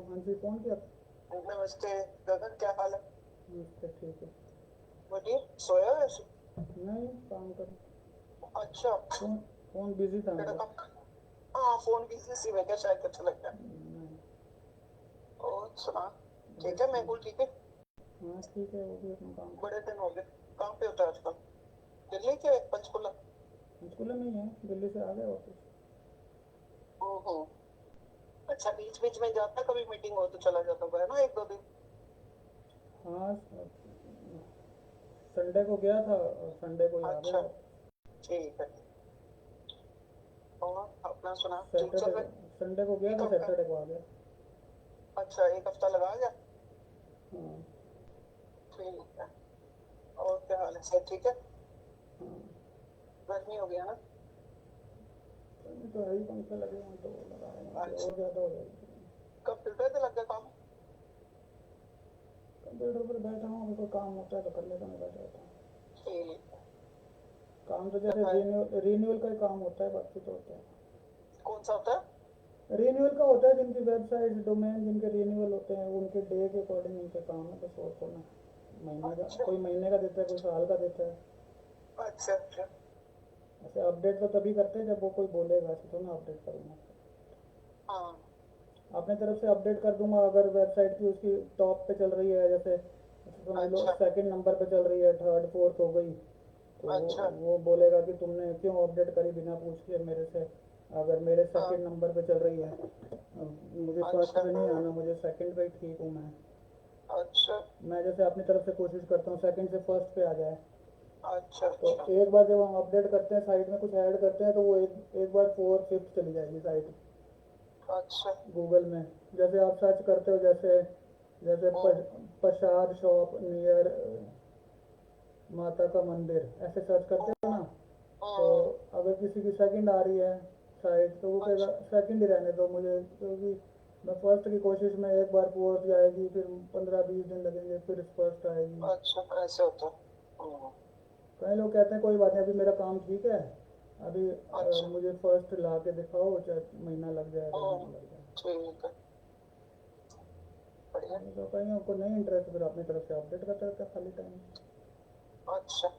हाँ जी, कौन किया? नमस्ते गगन, क्या हाल है? नमस्ते, ठीक है। बोलिए, सोया है? नहीं, काम कर। अच्छा, फोन फोन बिजी था तेरा मेरा। काम। हाँ, फोन बिजी सी है क्या? शायद अच्छा लगता है। नहीं, और सुना। ठीक बस है, मैं ठीक। बोल ठीक है। हाँ ठीक है, वो भी अपना काम कर। बड़े दिन हो गए। कहाँ पे होता है आजकल? दिल्ली के पंचकुला? पंचकुला में ही है, दिल्ली से आ गया वापस। ओहो। अच्छा, बीच बीच में जाता, कभी मीटिंग हो तो चला जाता होगा, है ना, एक दो दिन? हाँ, संडे को गया था और संडे को ही आ गया अच्छा, वापस। ठीक है। और अपना सुना, ठीक चल सैटरडे रहा को, संडे को है? गया एक था, हफ्ता? सैटरडे को आ गया। अच्छा, एक हफ्ता लगा गया। हाँ। ठीक है। और क्या हाल है, सब ठीक है? हाँ, गर्मी हो गया ना? गर्मी तो है ही, पंखे लगे हैं तो लगा रहे हैं कि अच्छा, और ज़्यादा हो जाएगी। कंप्यूटर पे लग गया काम? कंप्यूटर पर बैठा हूँ, अभी कोई काम होता है तो कर लेता, नहीं बैठा होता हूँ। ठीक काम तो जैसे है। रिन्यूअल का ही काम होता है, बाकी तो होता है। कौन सा होता है? रिन्यूअल का होता है, जिनकी वेबसाइट डोमेन जिनके रिन्यूअल होते हैं उनके डे के अकॉर्डिंग उनके काम है, बस और कोई ना। महीने का, अच्छा कोई महीने का देता है, कोई साल का देता है। अच्छा अच्छा। ऐसे अपडेट तो तभी करते हैं जब वो कोई बोलेगा, ऐसे तो ना अपडेट करूँगा। हाँ। अपने तरफ से अपडेट कर दूंगा अगर वेबसाइट की उसकी टॉप पे चल रही है, जैसे जैसे समझ लो अच्छा सेकंड नंबर पे चल रही है, थर्ड फोर्थ हो गई, तो अच्छा। वो बोलेगा कि तुमने क्यों अपडेट करी बिना पूछ के मेरे से। अगर मेरे हाँ। सेकंड नंबर पे चल रही है, मुझे फर्स्ट अच्छा पे नहीं आना, मुझे सेकंड पे ही ठीक हूँ मैं। अच्छा मैं जैसे अपनी तरफ से कोशिश करता हूँ सेकंड से फर्स्ट पे आ जाए। अच्छा। तो अच्छा एक बार जब हम अपडेट करते हैं, साइट में कुछ ऐड करते हैं, तो वो एक एक बार फोर फिफ्थ चली जाएगी साइट अच्छा। गूगल में। जैसे आप सर्च करते हो, जैसे जैसे हम्म प्रसाद शॉप नियर माता का मंदिर, ऐसे सर्च करते हो ना। तो हम्म। अगर किसी की सेकंड आ रही है साइट, तो वो कहेगा अच्छा सेकंड ही रहने दो मुझे, क्योंकि मैं फर्स्ट की कोशिश में एक बार फोर्थ जाएगी, फिर 15-20 दिन लगेंगे, फिर फर्स्ट आएगी। अच्छा, ऐसे होता है। कई लोग कहते हैं कोई बात नहीं, अभी मेरा काम ठीक है, अभी अच्छा। मुझे फर्स्ट ला के दिखाओ, चाहे महीना लग जाए, 2 महीना हम्म। लग जाए। ठीक है। बढ़िया। तो कईयों को नहीं इंटरेस्ट, फिर अपनी तरफ से अपडेट करते रहते हैं खाली टाइम। अच्छा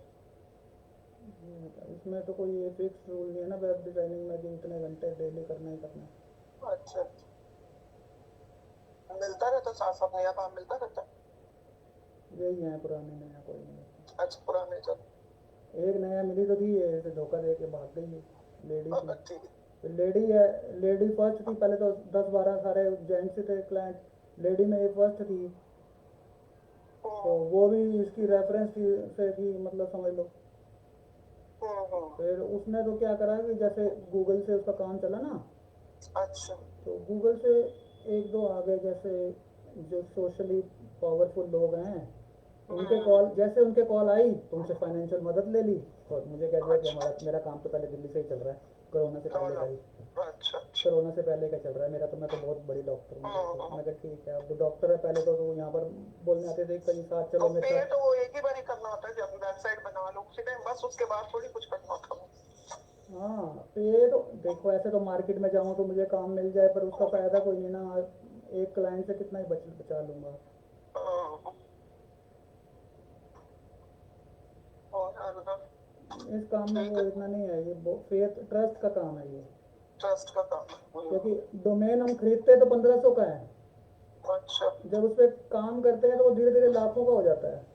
इसमें तो कोई फिक्स रूल नहीं है ना वेब डिजाइनिंग में कि इतने घंटे डेली करना ही करना है। अच्छा। मिलता रहता, साथ साथ नया काम मिलता रहता? यही है, पुराने नया कोई नहीं है। अच्छा, पुराने जब। एक नया मिली तो थी, ये ऐसे धोखा दे के भाग गई है, लेडी थी। ठीक। तो लेडी है, लेडी फर्स्ट थी पहले, तो 10-12 सारे जेंट्स थे क्लाइंट, लेडी में एक फर्स्ट थी। तो हम्म वो भी इसकी रेफरेंस से थी, मतलब समझ लो। हम्म। फिर उसने तो क्या करा कि जैसे गूगल से उसका काम चला ना, अच्छा। तो गूगल से एक दो आ गए, जैसे जो सोशली पावरफुल लोग हैं, उनके हम्म। कॉल, जैसे उनके कॉल आई तो उनसे फाइनेंशियल मदद ले ली। और मुझे कह दिया कि अच्छा। हमारा मेरा काम तो पहले दिल्ली से ही चल रहा है, कोरोना से नो पहले का नो। ही। अच्छा अच्छा। कोरोना से पहले का चल रहा है मेरा, तो मैं तो बहुत बड़ी डॉक्टर हूँ करके। हम्म। मैं कहा ठीक है, अब तो डॉक्टर है, पहले तो यहाँ पर बोलने आते थे कहीं साथ चलो और मेरे पे साथ। तो वो एक ही बार ही करना होता है, जब वेबसाइट बना लो उसी टाइम बस, उसके बाद थोड़ी कुछ करना होता है। हाँ, तो ये तो देखो, ऐसे तो मार्केट में जाऊँ तो मुझे काम मिल जाए, पर उसका फ़ायदा कोई नहीं ना। एक क्लाइंट से कितना ही बचा लूँगा। हम्म। और अगर इस काम में ठीक वो है। इतना नहीं है, ये फेथ ट्रस्ट का काम है ये। ट्रस्ट का काम है। क्योंकि डोमेन हम खरीदते तो 1500 का है, अच्छा। जब उस पर काम करते हैं तो वो धीरे धीरे लाखों का हो जाता है।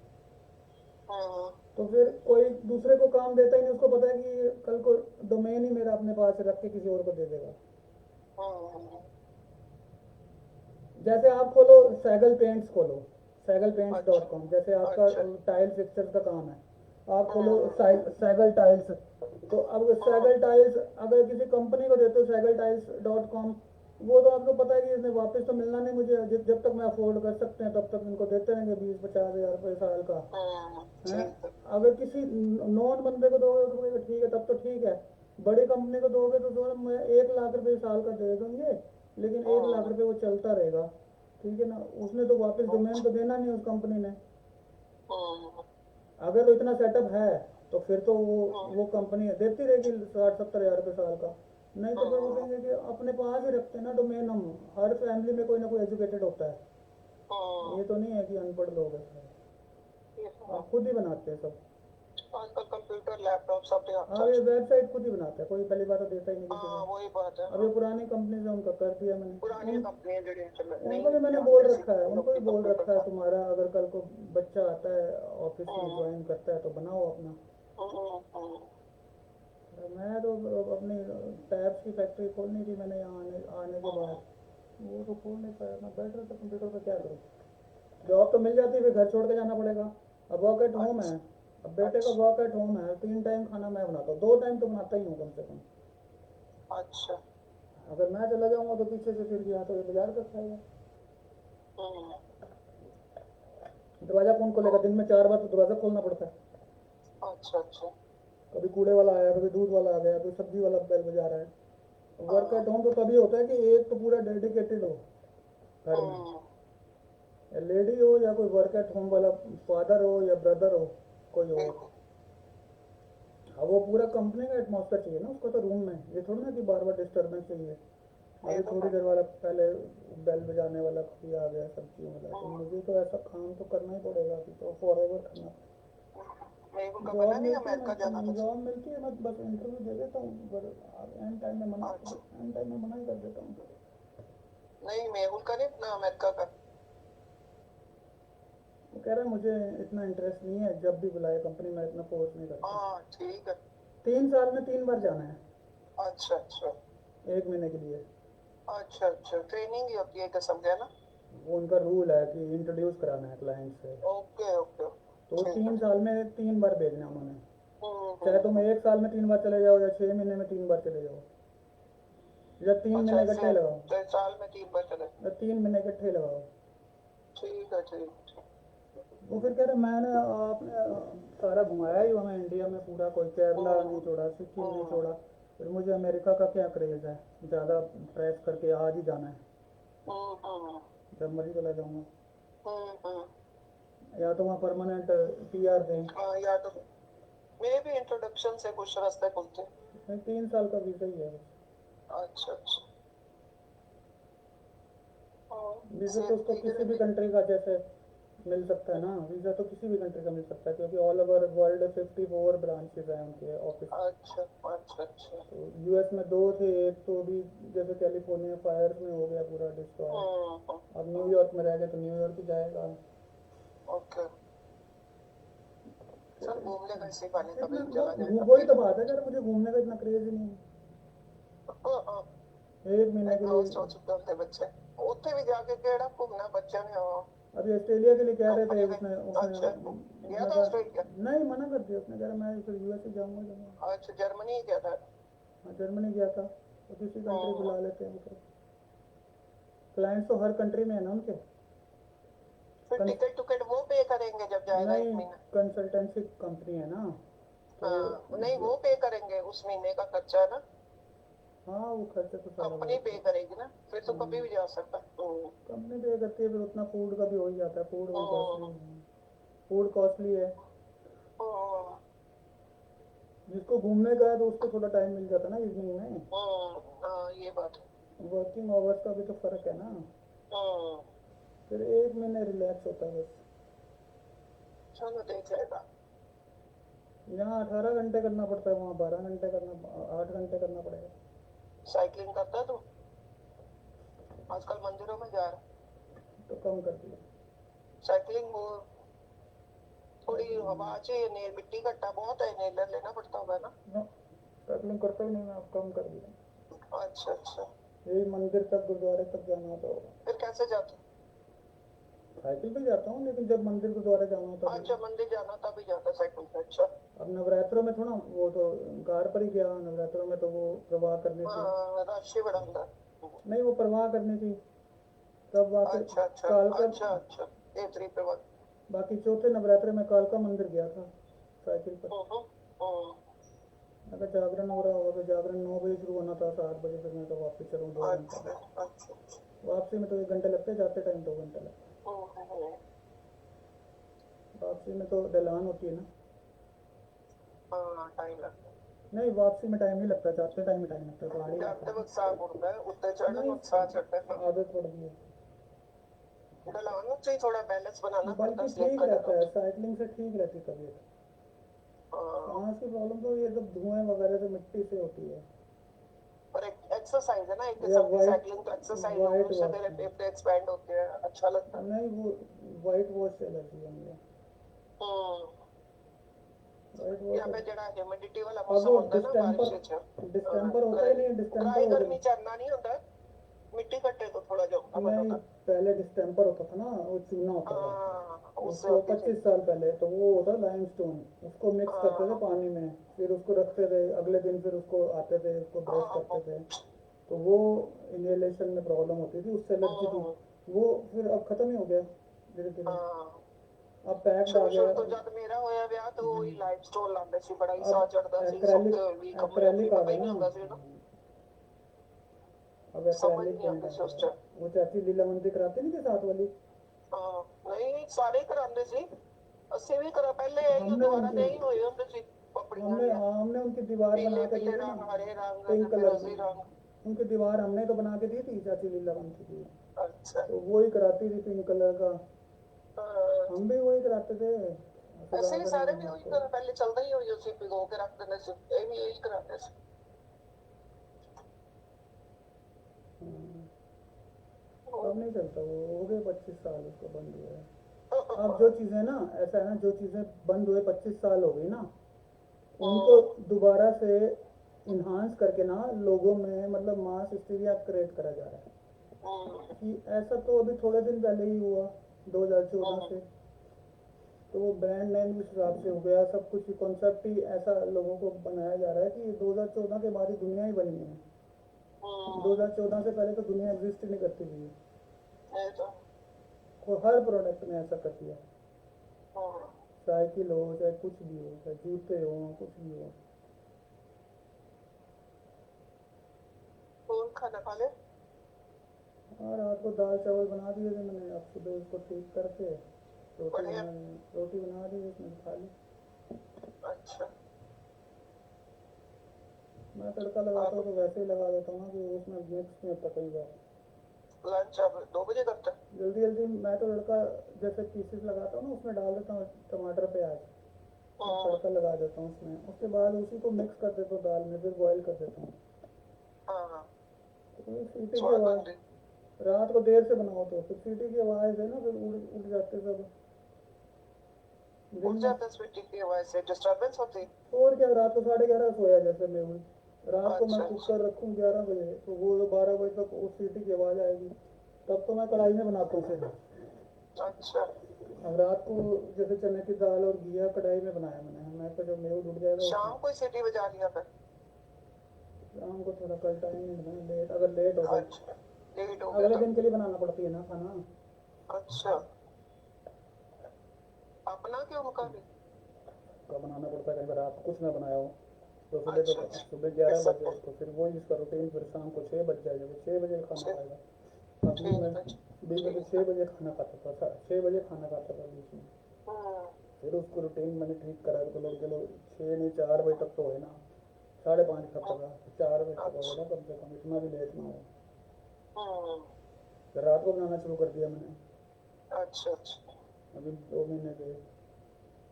हम्म तो फिर कोई दूसरे को काम देता ही नहीं, उसको पता है कि कल को डोमेन ही मेरा अपने पास रख के किसी और को दे देगा। हम्म। जैसे आप खोलो सैगल पेंट्स, खोलो सैगल पेंट्स अच्छा डॉट कॉम, जैसे आपका अच्छा। टाइल फिक्सर का काम है, आप खोलो हम्म सैगल टाइल्स। तो अब हम्म। सैगल टाइल्स अगर किसी कंपनी को देते हो, सैगल टाइल्स डॉट कॉम, वो तो आपको पता है कि इसने वापस तो मिलना नहीं मुझे, जब तक मैं अफोर्ड कर सकते हैं तब तक इनको देते रहेंगे 20-50 हज़ार रुपये साल का। हैं, ठीक है। अगर किसी नॉन बंदे को दोगे तो बोलेगा ठीक है, तब तो ठीक है। बड़ी कंपनी को दोगे तो मैं 1 लाख रुपये साल का दे देंगे, लेकिन 1 लाख रुपये वो चलता रहेगा। ठीक है ना, उसने तो वापस डोमेन तो देना नहीं उस कंपनी ने। हम्म अगर वो इतना सेटअप है तो फिर तो वो हम्म। वो कंपनी देती रहेगी 60-70 हज़ार रुपये साल का। नहीं तो फिर वो कहेंगे कि अपने पास ही रखते हैं ना डोमेन हम। हर फैमिली में कोई ना कोई एजुकेटेड होता है, ये तो नहीं है कि अनपढ़ लोग हैं सारे। ये तो है। आप खुद ही बनाते हैं सब। आजकल कंप्यूटर लैपटॉप सब पे हाँ ये वेबसाइट खुद ही बनाते हैं, कोई पहली बात तो देता ही नहीं किसी हाँ को। वही बात है। अब ये पुरानी कंपनी से उनका कर दिया मैंने। पुरानी कंपनियां जो चल नहीं उनको भी मैंने बोल रखा है, उनको भी बोल रखा है तुम्हारा अगर कल को बच्चा आता है ऑफिस में ज्वाइन करता है तो बनाओ अपना। मैं तो अपनी टैब्स की फैक्ट्री खोलनी थी मैंने यहाँ आने के बाद, वो तो खोल नहीं पाया। मैं बैठ रहा था कंप्यूटर पर, क्या करूँ। जॉब तो मिल जाती है, फिर घर छोड़ के जाना पड़ेगा। अब वर्क एट होम है, अब बेटे का वर्क एट होम है, 3 टाइम खाना मैं बनाता हूँ, 2 टाइम तो बनाता ही हूँ कम से कम। अच्छा। अगर मैं चला जाऊँगा तो पीछे से फिर गया तो ये बाजार का खाएगा। दरवाजा कौन खोलेगा, दिन में 4 बार तो दरवाजा खोलना पड़ता है। अच्छा अच्छा। कभी कूड़े वाला आया, कभी दूध वाला आ गया, कभी सब्जी वाला बेल बजा रहा है। वर्क एट होम तो तभी होता है कि एक तो पूरा डेडिकेटेड हो घर में, या लेडी हो या कोई वर्क एट होम वाला फादर हो या ब्रदर हो कोई हो। अब वो पूरा कंपनी का एटमॉस्फेयर चाहिए ना उसको तो रूम में, ये थोड़ी ना कि बार बार डिस्टर्बेंस चाहिए। अभी थोड़ी देर वाला पहले बेल बजाने वाला कोई आ गया सब्जियों वाला, तो मुझे तो ऐसा काम तो करना ही पड़ेगा, अभी तो फॉरएवर करना। जॉब मिलती है मैं बस इंटरव्यू दे देता हूँ, एंड टाइम में मना ही कर देता हूँ। नहीं मेहुल का नहीं अपना अमेरिका का। वो कह रहा है मुझे इतना इंटरेस्ट नहीं है, जब भी बुलाए कंपनी में इतना फोर्स नहीं करता। हाँ ठीक है। 3 साल में 3 बार जाना है। अच्छा अच्छा। 1 महीने के लिए। अच्छा अच्छा ट्रेनिंग ही होती है क्या, समझा ना। वो उनका रूल है कि इंट्रोड्यूस कराना है क्लाइंट से। Okay okay. तो 3 साल में 3 बार भेजना उन्होंने, चाहे तुम 1 साल में 3 बार चले जाओ या 6 महीने में 3 बार चले जाओ, या 3 महीने इकट्ठे लगाओ, तो साल में 3 बार चले, या 3 महीने इकट्ठे लगाओ। ठीक है ठीक। वो फिर कह रहे मैंने आपने सारा घुमाया ही हमें इंडिया में पूरा, कोई केरला नहीं छोड़ा, सिक्किम नहीं छोड़ा, फिर मुझे अमेरिका का क्या क्रेज है, ज़्यादा प्रेस करके आज ही जाना है, जब मर्जी चला जाऊँगा। या तो वहाँ परमानेंट PR दें। हाँ या तो मेरे भी इंट्रोडक्शन से कुछ रास्ते खुलते हैं। 3 साल का वीज़ा ही है। अच्छा अच्छा। वीज़ा तो उसको किसी भी कंट्री का जैसे मिल सकता है ना, वीज़ा तो किसी भी कंट्री का मिल सकता है, क्योंकि ऑल ओवर वर्ल्ड 54 ब्रांचेस हैं उनके ऑफिस। अच्छा अच्छा अच्छा। तो US में 2 थे, एक तो भी जैसे कैलिफोर्निया फायर्स में हो गया पूरा डिस्ट्रॉय, अब न्यूयॉर्क में रह गया तो न्यूयॉर्क ही जाएगा। ओके। सर घूमने का इसी बहाने कभी चला वही जाएगा। तो बात है यार, मुझे घूमने का इतना क्रेज ही नहीं है। 1 महीने के लिए हो चुके होते बच्चे उत्थे भी जाके केड़ा घूमना बच्चे ने। अभी ऑस्ट्रेलिया के लिए कह रहे थे, उसने अच्छा गया था ऑस्ट्रेलिया। नहीं मना कर दिया उसने, कह रहा मैं फिर US ही जाऊँगा। अच्छा जर्मनी ही गया था। हाँ जर्मनी गया था, तो किसी कंट्री बुला लेते हैं तो। क्लाइंट्स तो हर कंट्री में है ना उनके। फिर टिकट टुकट वो पे करेंगे जब जाएगा 1 महीना। कंसल्टेंसी कंपनी है ना तो नहीं वो पे करेंगे उस महीने का खर्चा ना। हाँ वो खर्चा तो सारा कंपनी पे करेगी ना, फिर तो कभी भी जा सकता है। कंपनी पे करती है, फिर उतना फूड का भी हो ही जाता है, फूड कॉस्टली है। जिसको घूमने का है तो उसको थोड़ा टाइम मिल जाता है ना इवनिंग में। ये बात है। वर्किंग आवर्स का भी तो फर्क है ना, फिर 1 महीने रिलैक्स होता है बस। चलो देख लेगा। यहाँ 18 घंटे करना पड़ता है, वहाँ 12 घंटे करना, 8 घंटे करना पड़ेगा। साइकिलिंग करता है तू? आजकल मंदिरों में जा रहा तो कम कर दिया साइकिलिंग। वो थोड़ी हवा चाहिए, मिट्टी कट्टा बहुत है, नेलर लेना पड़ता होगा ना। साइकिलिंग करता ही नहीं मैं, अब कम कर दिया। अच्छा अच्छा। यही मंदिर तक गुरुद्वारे तक जाना तो फिर कैसे जाते? साइकिल पे जाता हूँ, लेकिन जब मंदिर गुरुद्वारे जाना होता है। अच्छा मंदिर जाना तभी जाता साइकिल पे। अच्छा अब नवरात्रों में थोड़ा, वो तो कार पर ही गया नवरात्रों में, तो वो प्रवाह करनी थी। रश ही बड़ा होता है। नहीं वो प्रवाह करनी थी तब वाके अच्छा अच्छा कालका। अच्छा अच्छा A3 पे वक्त। बाकी चौथे नवरात्रे में कालका मंदिर गया था साइकिल पर। अगर जागरण हो रहा होगा तो जागरण 9 बजे शुरू होना था, 7 बजे फिर मैं तो वापस चलूँ 2 घंटा। वापसी में तो 1 घंटे लगते, जाते टाइम 2 घंटे लगते। वापसी में तो ढलान होती है ना। टाइम लगता है। नहीं, वापसी में टाइम नहीं लगता, जाते टाइम टाइम लगता है, पहाड़ी जाते इलाका वक्त साह उड़ता है, उत्ते चढ़ने नहीं, में उत्साह चढ़ता है। आदत पड़ गई है। डलाना चाहिए, थोड़ा बैलेंस बनाना पड़ता बल्कि है, स्लिप ठीक का रहता जाना। है, साइकिलिंग से ठीक रहती है तबीयत। हाँ, सांस की प्रॉब्लम तो ये सब धुएं वगैरह से, मिट्टी से होती है। और एक एक्सरसाइज है ना, एक या किस्म की वाइट साइकिलिंग तो एक्सरसाइज है, वाइट उससे वॉश तेरे है। फेफड़े एक्सपैंड होते हैं, अच्छा लगता है। नहीं, वो वाइट वॉश से एलर्जी है मुझे। हम्म। वाइट वॉश यहाँ है। पे जरा ह्यूमिडिटी वाला अब मौसम वो होता है ना, बारिश च डिस्टेम्पर होता ही नहीं, डिस्टेम्पर ड्राई हो गर्मी गया। चढ़ना नहीं होता है, मिट्टी कट्टे तो थोड़ा जो अमल नहीं, होता है। पहले डिस्टेम्पर होता था ना, वो चूना होता था। हाँ, उससे उसको होती थी। 25 साल पहले तो वो होता लाइमस्टोन, उसको मिक्स करते थे हाँ पानी में, फिर उसको रखते थे, अगले दिन फिर उसको आते थे, उसको ब्रश हाँ करते थे। तो वो इनहेलेशन में प्रॉब्लम होती थी, उससे एलर्जी थी। वो फिर अब खत्म ही हो गया धीरे धीरे। हाँ। अब पैक्ड आ शुरू गया। शुरू तो जब मेरा होया ਵਿਆਹ तो ਉਹ ਹੀ ਲਾਈਮਸਟੋਨ ਲਾਉਂਦੇ ਸੀ, ਬੜਾ ਹੀ अब ਸਾਹ ਚੜਦਾ ਸੀ, एक्रेलिक ਸੁੱਤੇ ਹੋਏ ਵੀ ਕਮਰੇ ਵੀ एक्रेलिक आ ਪਤਾ गया ही नहीं ना। ਹੁੰਦਾ ਸੀ ना। अब समझ एक्रेलिक नहीं पेंट आती आ ਸੀ ਉਸ गया। टाइम। वो चाची लीलावंती कराती नहीं थी साथ वाली। हाँ, नहीं ਸਾਰੇ ਕਰਾਉਂਦੇ ਸੀ, ਅਸੀਂ ਵੀ ਕਰਾ, ਪਹਿਲੇ ਇਹੀ हमने ਦੁਬਾਰਾ उनकी ਤੇ ਇਹੀ होए ਹੁੰਦੇ ਸੀ ਪਪੜੀਆਂ हमने ਦੀਆਂ, हाँ, हमने उनकी दीवार बना पीले के दी पीले थी ना, रंग, हरे रंग, पिंक कलर की। फिरोजी रंग। उनकी दीवार हमने तो बना के दी थी चाची लीलावंती की। अच्छा। तो वो ही कराती थी पिंक कलर का। हाँ, हम भी वही कराते थे, ऐसे सजा ही कर ਸਾਰੇ ਵੀ ਉਹੀ बनाते। ਕਰ, ਪਹਿਲੇ ਚੱਲਦਾ ਹੀ ਹੋਈ ਸੀ, ਭਿਗੋ ਕੇ ਰੱਖ ਦਿੰਦੇ ਸੀ, ਇਹ ਵੀ ਇਹੀ ਕਰਾਉਂਦੇ ਸੀ। हाँ, अब नहीं चलता, वो हो गए 25 साल उसको बंद हुआ है। अब जो चीज़ें ना, ऐसा है ना, जो चीज़ें बंद हुए 25 साल हो गई ना, उनको दोबारा से इन्हांस करके ना लोगों में मतलब मास हिस्टीरिया क्रिएट करा जा रहा है। कि ऐसा तो अभी थोड़े दिन पहले ही हुआ 2014 से। तो वो ब्रांड नेम उस हिसाब से हो गया, सब कुछ कॉन्सेप्ट ही ऐसा लोगों को बनाया जा रहा है कि 2014 के बाद ही दुनिया ही बनी है। 2014 से पहले तो दुनिया एग्जिस्ट ही नहीं करती थी। वो हर प्रोडक्ट में ऐसा कर दिया, साइकिल हो चाहे कुछ भी हो, चाहे जूते हो, कुछ भी हो। और खाना खा ले। और रात को दाल चावल बना दिए थे मैंने, अब सुबह उसको ठीक करके बढ़िया। रोटी बना दी, उसमें खा ली। अच्छा। मैं तड़का लगाता हूँ तो वैसे ही लगा देता हूँ ना, कि उसमें मिक्स नहीं होता कई बार। लंच अब 2 बजे करता है। जल्दी जल्दी मैं तो तड़का जैसे पीसेस लगाता हूँ ना, उसमें डाल देता हूँ टमाटर प्याज, तड़का लगा देता हूँ उसमें, उसके बाद उसी को मिक्स कर देता हूँ दाल में, फिर बॉईल कर देता हूँ। हाँ, तो सीटी की स्वाद आवाज़, बनती। रात को देर से बनाओ तो फिर सीटी की आवाज़ है ना, फिर उड़ जाते सब उठ दिन में। जाता है स्वीटी की आवाज से, डिस्टरबेंस होती। और क्या, रात को 11:30 सोया जैसे मैं हुई। रात को मैं अच्छा। कुकर रखूँ 11 बजे, तो वो 12 बजे तक उस सीटी की आवाज़ आएगी, तब तो मैं कढ़ाई में बनाता हूँ फिर। अच्छा। अब रात को जैसे चने की दाल और घिया कढ़ाई में बनाया मैंने, मैं तो जब मेरे उठ जाएगा शाम को ही सीटी बजा लिया फिर। शाम को थोड़ा कल टाइम नहीं बना, लेट, अगर लेट हो गई अच्छा, लेट हो अगले गया दिन के लिए बनाना पड़ती है ना खाना। तो। अच्छा, अपना क्यों उनका भी। का बनाना पड़ता है, कहीं रात को कुछ ना बनाया हो तो सुबह, तो अच्छा। सुबह 11 सब बजे तो फिर वही इसका रूटीन, फिर शाम को 6 बज जाएगा, 6 बजे खाना छः- खाएगा। अभी मैं ठीक है। बीच में 6 बजे खाना खाता था, 6 बजे खाना खाता था बीच में। हम्म। फिर उसको रूटीन मैंने ठीक करा, तो लोग चलो 6 नहीं 4 बजे तक तो है ना, 5:30 खाता था, 4 बजे तक हो ना कम से कम, इतना भी लेट ना हो। फिर रात को बनाना शुरू कर दिया मैंने, अच्छा अच्छा। अभी 2 महीने से।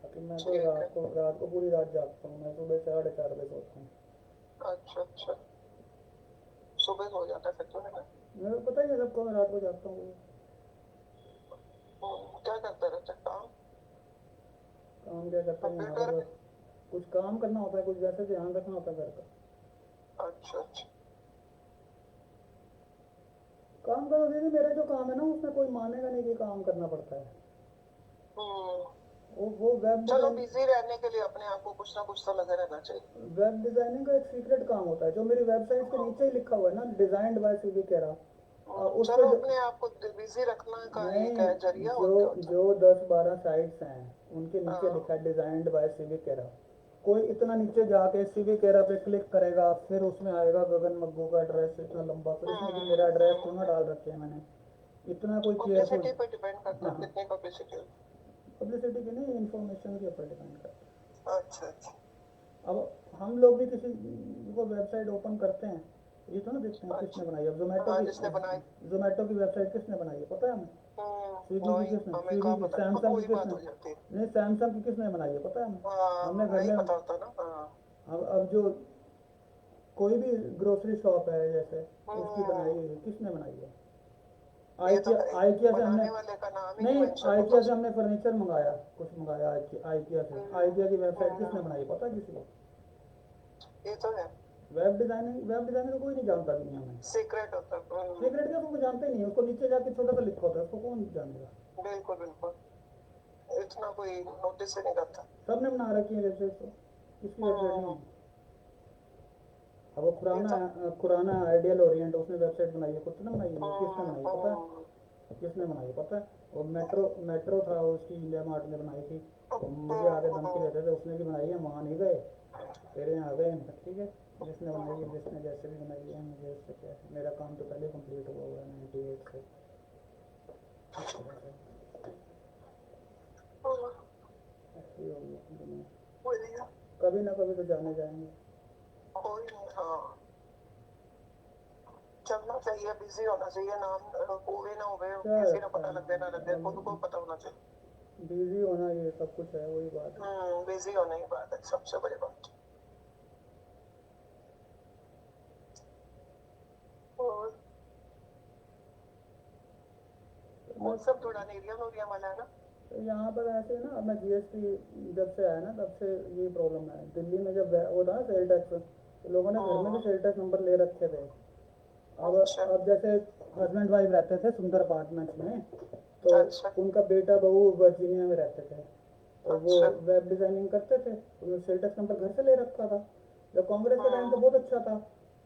बाकी मैं तो ठीक है। रात को पूरी रात जागता हूँ, मैं सुबह 4:30 बजे सोता हूँ। अच्छा अच्छा, सुबह हो जाता है फिर तो, है ना। मेरे को पता ही है सबको, मैं रात को जागता हूँ। क्या करते रहते हैं काम। काम क्या करते हैं यहाँ कंप्यूटर पर, में। बस कुछ काम करना होता है, कुछ जैसे ध्यान रखना होता है घर का। अच्छा अच्छा। काम करो दीदी, मेरा जो काम है ना उसमें कोई मानेगा नहीं कि काम करना पड़ता है। वो वेब चलो डिजाइन, बिजी रहने के लिए अपने आप को कुछ ना कुछ तो लगे रहना चाहिए। वेब डिजाइनिंग का एक सीक्रेट काम होता है, जो मेरी वेबसाइट के नीचे ही लिखा हुआ है ना, डिजाइंड बाय सीवी केरा, उस चलो पे अपने आप को बिजी रखना का एक है नहीं, जरिया, जो और क्या होता है। जो 10-12 साइट्स हैं उनके नीचे हाँ। लिखा है डिजाइंड बाय सीवी केरा। कोई इतना नीचे जाके सीवी केरा पे क्लिक करेगा, फिर उसमें आएगा गगन मग्गू का एड्रेस इतना लंबा, फिर उसमें भी मेरा एड्रेस क्यों ना डाल रखे हैं मैंने, इतना कोई केयरफुल। पब्लिसिटी पे डिपेंड करता हाँ है, हाँ, कितनी पब्लिसिटी। पब्लिसिटी की नहीं, इन्फॉर्मेशन के ऊपर डिपेंड करता अच्छा अच्छा। है। अब हम लोग भी किसी को वेबसाइट ओपन करते हैं, ये तो ना देखते हैं किसने बनाई है। हाँ, जिसने बनाई। जोमेटो की वेबसाइट किसने बनाई है पता है हमें? स्विगी की नहीं, किसने, हमें स्विगी कहाँ की, पता, अब सैमसंग की वही बात किसने, हो जाती है। नहीं सैमसंग की किसने बनाई है पता है हमें? हमने घर नहीं में, पता होता ना। हाँ। अब जो कोई भी ग्रोसरी शॉप है जैसे, उसकी बनाई हम्म, है, किसने बनाई है? ये तो आइकिया, है। आइकिया से हमने, बनाने वाले का नाम ही नहीं नहीं मेंशन होता आइकिया से उसमें। हमने फर्नीचर मंगाया, कुछ मंगाया आइकिया से, आइकिया की वेबसाइट किसने बनाई पता है किसी को? ये तो है। वेब डिजाइनिंग तो कोई नहीं जानता दुनिया में। सीक्रेट होता है। सीक्रेट क्या, तुमको जानते ही नहीं, उसको नीचे जाके छोटा सा लिखा होता है, उसको कौन जानेगा? बिल्कुल बिल्कुल, इतना कोई नोटिस ही नहीं करता। सबने बना रखी है वेबसाइट, तो किसकी वेबसाइट नहीं हम्म, है? अब वो ये खुराना, तो। खुराना आइडियल ओरिएंट, उसने वेबसाइट बनाई है, खुद ने बनाई है, किसने बनाई है पता है? हम्म, किसने बनाई पता है? और मेट्रो, मेट्रो था उसकी, इंडिया मार्ट ने बनाई थी, और मुझे आगे धमकी देते थे उसने भी बनाई है, वहाँ नहीं गए, तेरे यहाँ आ गए हैं। ठीक है, जिसने बनाई है, जिसने जैसे भी बनाई है, मुझे उससे क्या है, मेरा काम तो पहले कंप्लीट हुआ हुआ है 98 से। इस तरह से ऐसे ही होगी दुनिया, बढ़िया। कभी ना कभी तो जाने जाएंगे। कोई नहीं। हाँ, चलना चाहिए, बिजी होना चाहिए, नाम होवे ना होवे, क्या किसी ने रखता पता है, लग गया ना लग गया, खुद को अब पता होना चाहिए। बिजी होना ये सब कुछ है, वही बात है। बिजी होने की बात है, सबसे बड़ी बात। और मैं सब थोड़ा नेरिया नोरिया वाला है ना। तो यहाँ पर ऐसे ही ना, अब मैं जीएसटी जब से आया ना तब से ये प्रॉब्लम है। दिल्ली में जब वो था सेल टैक्स, तो लोगों ने घर में भी हम्म, सेल टैक्स नंबर ले रखे थे। अच्छा अब जैसे हस्बैंड वाइफ रहते थे सुंदर अपार्टमेंट्स में, तो अच्छा उनका बेटा बहू वर्जीनिया में रहते थे, तो वो अच्छा। वेब डिजाइनिंग करते थे, तो उन्होंने सेल टैक्स नंबर घर से ले रखा था। जब कांग्रेस के टाइम तो हम्म, बहुत अच्छा था।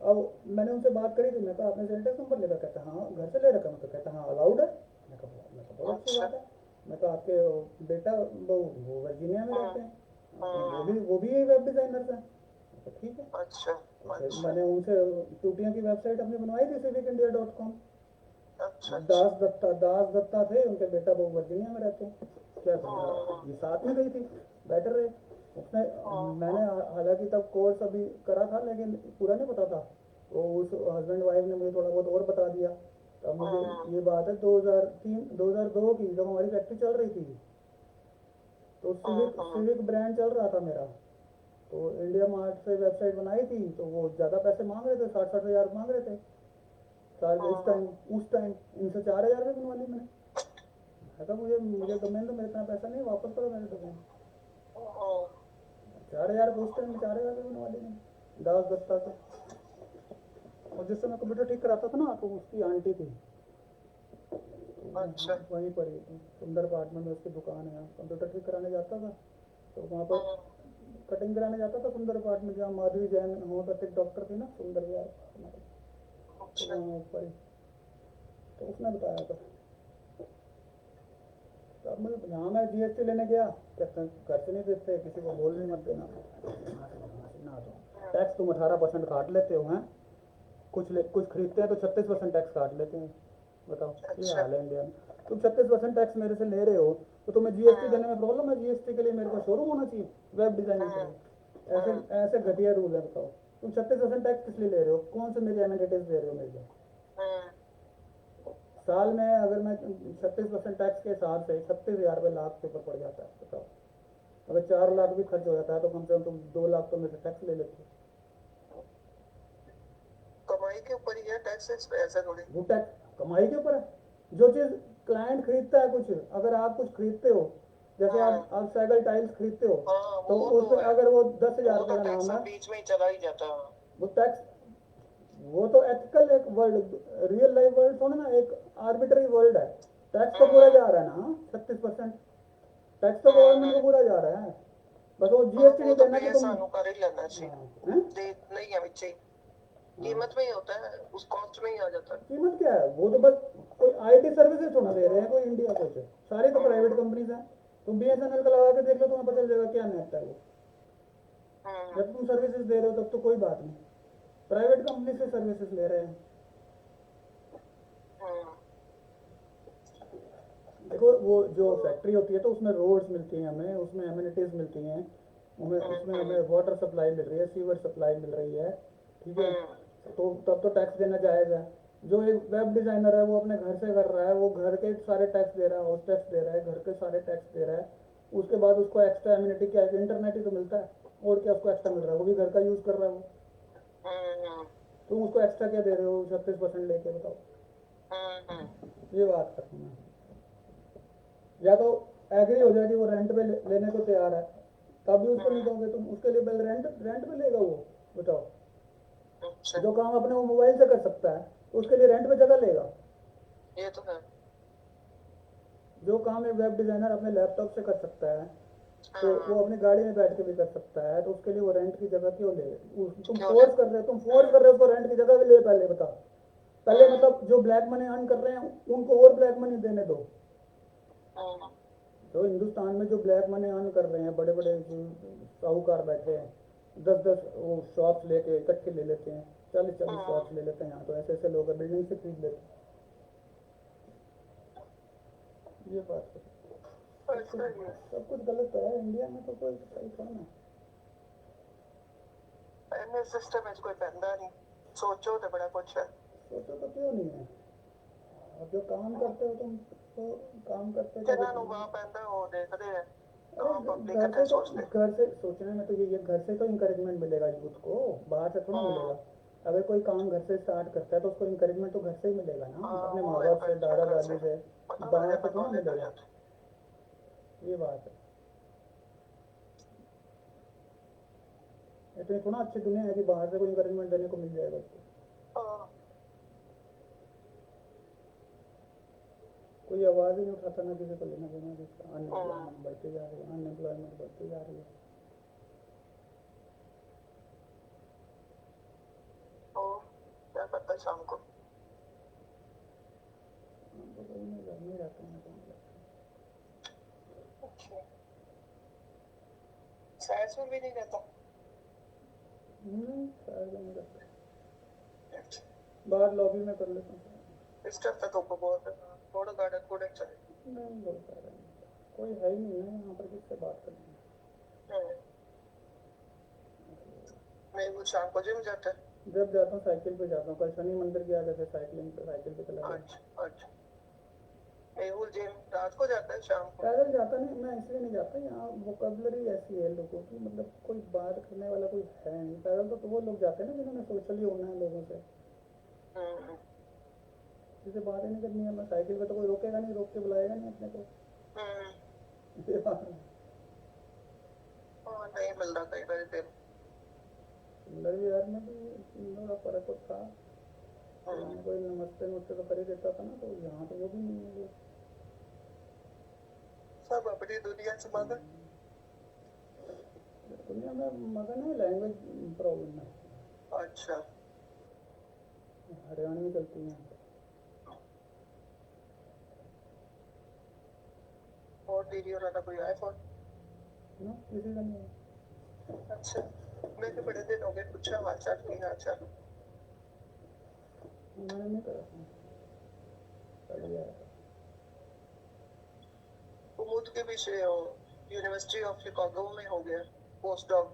अब मैंने उनसे बात करी थी, मैं कहा आपने सेल टैक्स नंबर ले रखा? कहता हाँ घर से ले रखा। मैं कहता हाँ अलाउड है? मैं कहा बहुत अच्छी अच्छा। बात है। मैं कहा आपके बेटा बहू वो वर्जीनिया में रहते हम्म, हैं, हम्म, वो भी वेब डिजाइनर हैं। तो ठीक है। अच्छा तो फिर अच्छा मैंने उनसे टूटियों की वेबसाइट अपनी बनवाई थी, civicindia.com। अच्छा अच्छा। दास दत्ता थे उनके बेटा, वो वर्जीनिया में रहते हैं। क्या करूँगा, हम्म, ये साथ में गई थी, बेटर रहे। उसने, हम्म, मैंने हालांकि तब कोर्स अभी करा था लेकिन पूरा नहीं पता था, तो उस हस्बैंड वाइफ ने मुझे थोड़ा बहुत और बता दिया। तब मुझे, ये बात है 2002 की, जब हमारी फैक्ट्री चल रही थी, तो हम्म, सिविक ब्रांड चल रहा था मेरा। तो इंडिया मार्ट से वेबसाइट बनाई थी, तो वो ज़्यादा पैसे मांग रहे थे, 60-60 हज़ार मांग रहे थे साल के। हम्म, उस टाइम इनसे 4 हज़ार में बनवा ली मैंने। ऐसा मुझे डोमेन तो, मेरे इतना पैसा नहीं, वापस करो मेरे डोमेन। हम्म, 4 हज़ार उस टाइम में 4 हज़ार में बनवा ली मैंने दास दत्ता से। और जिससे मैं कंप्यूटर ठीक कराता था ना, तो उसकी आंटी थी, अच्छा। वहीं पर ही सुंदर अपार्टमेंट में उसकी दुकान है, कंप्यूटर ठीक कराने जाता था, तो वहाँ पर हम्म, कटिंग कराने जाता था सुंदर अपार्टमेंट, जहाँ माधुरी जैन होम्योपैथिक डॉक्टर थी ना, सुंदर यार, तो अच्छा। वहाँ ऊपर ही, तो उसने बताया था। तो अब मुझे यहाँ मैं जीएसटी लेने गया, कहते हैं घर से नहीं देते, किसी को बोल नहीं मत देना। ना तो टैक्स तुम 18% काट लेते हो हैं, कुछ खरीदते हैं तो 36% टैक्स काट लेते हैं। बताओ ये अच्छा। हाल है इंडिया में। तुम 36% टैक्स मेरे से ले रहे हो, तो तुम्हें जीएसटी हम्म, देने में प्रॉब्लम है? जीएसटी के लिए मेरे को शोरूम होना चाहिए वेब डिजाइनिंग के हम्म, लिए? ऐसे हम्म, ऐसे घटिया रूल है, बताओ। तुम 36% टैक्स किस लिए ले रहे हो? कौन से मेरे एमिनिटीज दे रहे हो मेरे को? हम्म, साल में अगर मैं 36% टैक्स के हिसाब से 36,000 रुपये लाख के ऊपर पड़ जाता है, बताओ। अगर 4 लाख भी खर्च हो जाता है तो कम से कम तुम 2 लाख तो मेरे से टैक्स ले लेते हो। कमाई के ऊपर ही है टैक्सेस, ऐसा थोड़ी। वो टैक्स कमाई के ऊपर है। जो चीज़ क्लाइंट खरीदता है कुछ, अगर आप कुछ खरीदते हो, जैसे हम्म, आप साइकिल टाइल्स खरीदते हो, हाँ तो वो उस तो पर है। अगर वो 10,000 वो तो रुपये का टैक्स नाम है, अब बीच में ही चला ही जाता है। वो टैक्स, वो तो एथिकल एक वर्ल्ड, रियल लाइफ वर्ल्ड थोड़ा ना, एक आर्बिट्री वर्ल्ड है। टैक्स तो पूरा हम्म, जा रहा है ना, 36%। टैक्स तो हम्म, गवर्नमेंट को पूरा जा रहा है, बस वो हाँ जीएसटी वो नहीं तो देना कि पे तुम, सानू कर ही लेना चाहिए। हाँ, हैं? दे नहीं है बच्चे, हाँ, कीमत में ही होता है, उस कॉस्ट में ही आ जाता है। कीमत क्या है? वो तो बस कोई आईटी सर्विसेज थोड़ा दे रहे हैं कोई इंडिया को, सारी तो प्राइवेट हम्म, कंपनीज हैं। तुम बीएसएनएल का लगा के देख लो, तुम्हें पता चल जाएगा क्या नेट है वो। हम्म, जब तुम सर्विसेज दे रहे हो तब तो कोई बात नहीं, प्राइवेट कंपनी से सर्विसेज ले रहे हैं। हम्म, देखो वो जो फैक्ट्री होती है तो उसमें रोड्स मिलती हैं हमें, उसमें एमिनिटीज मिलती हैं, उसमें हमें वाटर सप्लाई मिल रही है, सीवर सप्लाई मिल रही है, ठीक है, तो तब तो टैक्स देना जायज़ है। जो एक वेब डिज़ाइनर है वो अपने घर से कर रहा है, वो घर के सारे टैक्स दे रहा है, हाउस टैक्स दे रहा है, घर के सारे टैक्स दे रहा है, उसके बाद उसको एक्स्ट्रा एम्यूनिटी क्या है, इंटरनेट ही तो मिलता है, और क्या उसको एक्स्ट्रा मिल रहा है, वो भी घर का यूज़ कर रहा है वो। तुम उसको एक्स्ट्रा क्या दे रहे हो 36% लेके, बताओ। ये बात करनी है। या तो एग्री हो जाए कि वो रेंट पे लेने को तैयार है, तब भी उसको नहीं दोगे तुम, उसके लिए रेंट रेंट पे लेगा वो, बताओ। जो काम अपने वो मोबाइल से कर सकता है तो उसके लिए रेंट पे जगह लेगा। ये तो है। जो काम एक वेब डिजाइनर अपने लैपटॉप से कर सकता है तो वो अपनी गाड़ी में बैठ के भी कर सकता है, तो उसके लिए वो रेंट की जगह क्यों ले? तुम फोर्स कर रहे हो, उसको रेंट की जगह भी ले, पहले बताओ। पहले मतलब जो ब्लैक मनी अर्न कर रहे हैं उनको और ब्लैक मनी देने दो। तो हिंदुस्तान में जो ब्लैक मनी अर्न कर रहे हैं, बड़े बड़े साहूकार बैठे हैं, 10-10 वो शॉप्स लेके इकट्ठे ले लेते हैं, 40-40 शॉप्स ले लेते हैं यहाँ, तो ऐसे ऐसे लोग बिल्डिंग से खरीद लेते हैं। ये बात है। सब कुछ गलत है इंडिया में, तो कोई सही थोड़ा ना। ਇਹਨੇ ਸਿਸਟਮ ਵਿੱਚ ਕੋਈ ਪੈਂਦਾ ਨਹੀਂ, ਸੋਚੋ ਤੇ ਬੜਾ ਕੁਛ ਹੈ। सोचो तो क्यों नहीं है, और जो काम करते हो तुम, तो काम करते हो ਜਿਨ੍ਹਾਂ ਨੂੰ ਵਾਹ ਪੈਂਦਾ ਉਹ ਦੇਖਦੇ ਆ, पब्लिक घर कितने से, तो सोचते। घर से सोचने में तो ये घर से तो इंकरेजमेंट मिलेगा यूथ को, बाहर से थोड़ा मिलेगा। अगर कोई काम घर से स्टार्ट करता है तो उसको इंकरेजमेंट तो घर से ही मिलेगा ना, अपने माँ बाप से, दादा दादी से, बाहर से थोड़ा मिलेगा। ये बात है। इतनी थोड़ा अच्छी दुनिया है कि बाहर से कोई इंकरेजमेंट देने को मिल जाएगा उसको। कोई आवाज़ ही नहीं उठाता, ना किसी को लेना देना, जिसका अनएम्प्लॉयमेंट बढ़ती जा रही है, अनएम्प्लॉयमेंट बढ़ती जा रही है। क्या करता है शाम को? तो कोई नहीं, घर में रहता हूँ। साइंस में भी नहीं रहता? नहीं, शायद नहीं करता, बाहर लॉबी में कर लेता हूँ। इस टाइम तक तो बहुत है, थोड़ा गार्डन कोड चले। नहीं बोलता है, कोई है ही नहीं है यहाँ पर, किससे बात करनी है। मैं वो शाम को जिम जाता है? जब जाता हूँ साइकिल पे जाता हूँ, कल शनि मंदिर की आदत है, साइकिलिंग पे, साइकिल पे चला गया। अच्छा। मेहुल जिम रात को जाता है शाम को? पैदल जाता नहीं, मैं इसलिए नहीं जाता, यहाँ वोकेबलरी ऐसी है लोगों की, मतलब कोई बात करने वाला कोई है नहीं। पैदल तो वो लोग जाते हैं ना जिन्होंने सोशली होना है लोगों से, जिसे बात ही नहीं करनी है। मैं साइकिल पे तो कोई रोकेगा नहीं, रोक के बुलाएगा नहीं अपने को। ये बात है। नहीं मिल रहा कई बार दिन सुंदर विहार में भी थोड़ा फर्क था, कोई नमस्ते नमस्ते तो कर ही देता था ना, तो यहाँ तो वो भी नहीं है। सब अपनी दुनिया से मगन। दुनिया में मगन है, लैंग्वेज प्रॉब्लम है। अच्छा, हरियाणवी चलती है। और दीदी और कोई आया फोन? ना, किसी का नहीं है। अच्छा, मैं तो बड़े दिन हो गए पूछा हाल चाल की। अच्छा, मैंने नहीं करा था, कल ही आया था। कुमुद के भी यूनिवर्सिटी ऑफ शिकागो में हो गया पोस्ट डॉक।